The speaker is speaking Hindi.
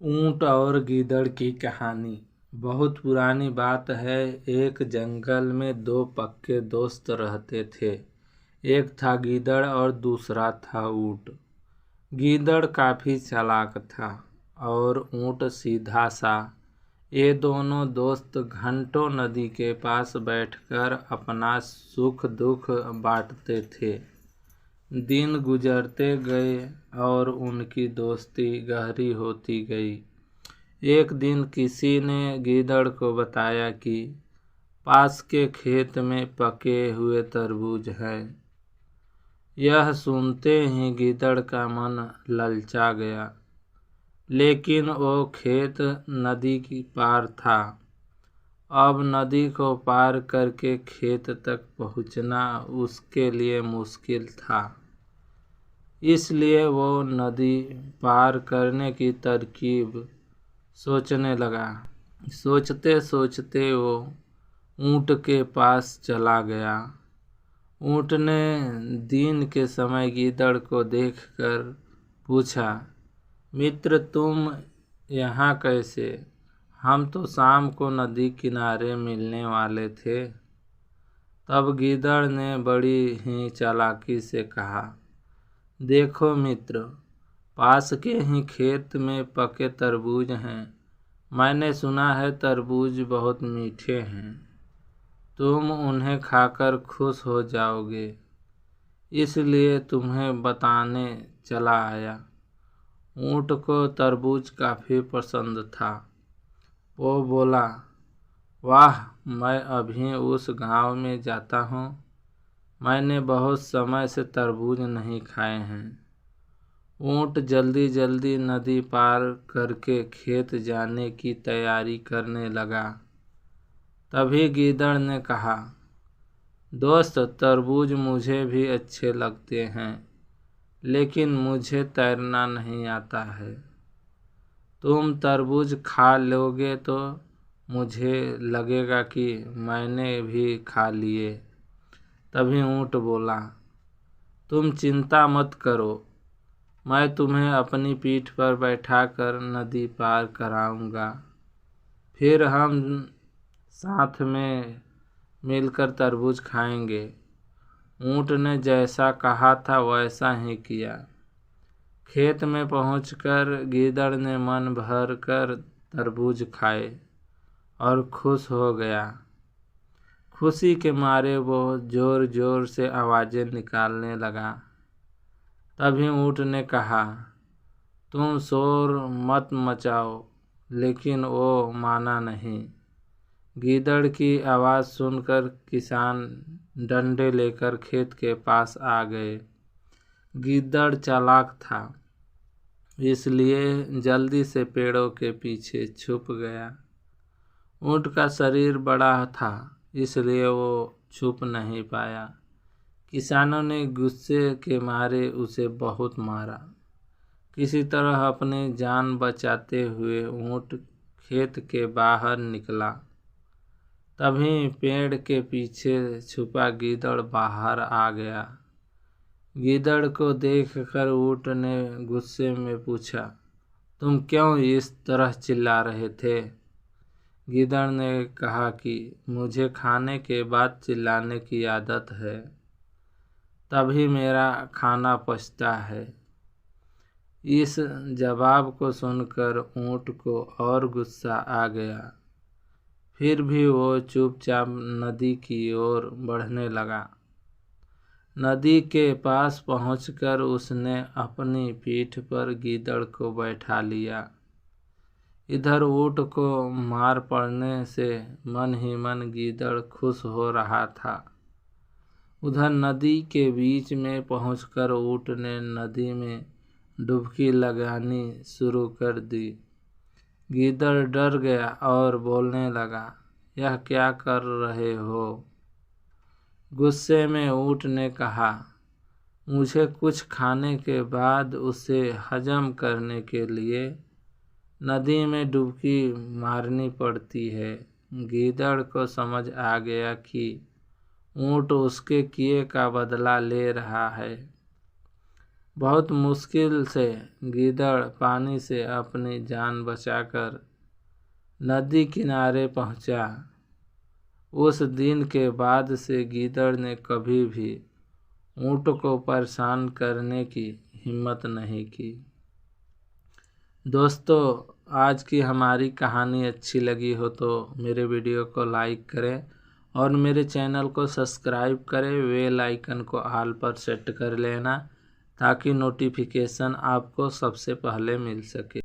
ऊंट और गीदड़ की कहानी। बहुत पुरानी बात है। एक जंगल में दो पक्के दोस्त रहते थे। एक था गीदड़ और दूसरा था ऊंट। गीदड़ काफी चालाक था और ऊंट सीधा सा। ये दोनों दोस्त घंटों नदी के पास बैठकर अपना सुख दुख बांटते थे। दिन गुजरते गए और उनकी दोस्ती गहरी होती गई। एक दिन किसी ने गीदड़ को बताया कि पास के खेत में पके हुए तरबूज है। यह सुनते ही गीदड़ का मन ललचा गया, लेकिन वो खेत नदी की पार था। अब नदी को पार करके खेत तक पहुंचना उसके लिए मुश्किल था। इसलिए वो नदी पार करने की तरकीब सोचने लगा। सोचते सोचते वो ऊंट के पास चला गया। ऊंट ने दिन के समय गीदड़ को देखकर पूछा, मित्र तुम यहाँ कैसे? हम तो शाम को नदी किनारे मिलने वाले थे। तब गीदड़ ने बड़ी ही चालाकी से कहा, देखो मित्र, पास के ही खेत में पके तरबूज हैं। मैंने सुना है तरबूज बहुत मीठे हैं। तुम उन्हें खाकर खुश हो जाओगे, इसलिए तुम्हें बताने चला आया। ऊंट को तरबूज काफ़ी पसंद था। वो बोला, वाह, मैं अभी उस गांव में जाता हूँ। मैंने बहुत समय से तरबूज नहीं खाए हैं। ऊंट जल्दी जल्दी नदी पार करके खेत जाने की तैयारी करने लगा। तभी गीदड़ ने कहा, दोस्त, तरबूज मुझे भी अच्छे लगते हैं, लेकिन मुझे तैरना नहीं आता है। तुम तरबूज खा लोगे तो मुझे लगेगा कि मैंने भी खा लिए। तभी ऊंट बोला, तुम चिंता मत करो, मैं तुम्हें अपनी पीठ पर बैठाकर नदी पार कराऊंगा। फिर हम साथ में मिलकर तरबूज खाएंगे। ऊंट ने जैसा कहा था वैसा ही किया। खेत में पहुंचकर गीदड़ ने मन भर कर तरबूज खाए और खुश हो गया। खुशी के मारे वो जोर जोर से आवाज़ें निकालने लगा। तभी ऊंट ने कहा, तुम शोर मत मचाओ, लेकिन वो माना नहीं। गीदड़ की आवाज़ सुनकर किसान डंडे लेकर खेत के पास आ गए। गीदड़ चालाक था, इसलिए जल्दी से पेड़ों के पीछे छुप गया। ऊंट का शरीर बड़ा था, इसलिए वो छुप नहीं पाया। किसानों ने गुस्से के मारे उसे बहुत मारा। किसी तरह अपनी जान बचाते हुए ऊंट खेत के बाहर निकला। तभी पेड़ के पीछे छुपा गीदड़ बाहर आ गया। गीदड़ को देखकर ऊंट ने गुस्से में पूछा, तुम क्यों इस तरह चिल्ला रहे थे? गीदड़ ने कहा कि मुझे खाने के बाद चिल्लाने की आदत है, तभी मेरा खाना पचता है। इस जवाब को सुनकर ऊंट को और गुस्सा आ गया। फिर भी वो चुपचाप नदी की ओर बढ़ने लगा। नदी के पास पहुंचकर उसने अपनी पीठ पर गीदड़ को बैठा लिया। इधर ऊंट को मार पड़ने से मन ही मन गीदड़ खुश हो रहा था। उधर नदी के बीच में पहुंचकर ऊंट ने नदी में डुबकी लगानी शुरू कर दी। गीदड़ डर गया और बोलने लगा, यह क्या कर रहे हो? गुस्से में ऊंट ने कहा, मुझे कुछ खाने के बाद उसे हजम करने के लिए नदी में डुबकी मारनी पड़ती है। गीदड़ को समझ आ गया कि ऊंट उसके किए का बदला ले रहा है। बहुत मुश्किल से गीदड़ पानी से अपनी जान बचाकर नदी किनारे पहुंचा। उस दिन के बाद से गीदड़ ने कभी भी ऊँट को परेशान करने की हिम्मत नहीं की। दोस्तों, आज की हमारी कहानी अच्छी लगी हो तो मेरे वीडियो को लाइक करें और मेरे चैनल को सब्सक्राइब करें। बेल आइकन को ऑल पर सेट कर लेना ताकि नोटिफिकेशन आपको सबसे पहले मिल सके।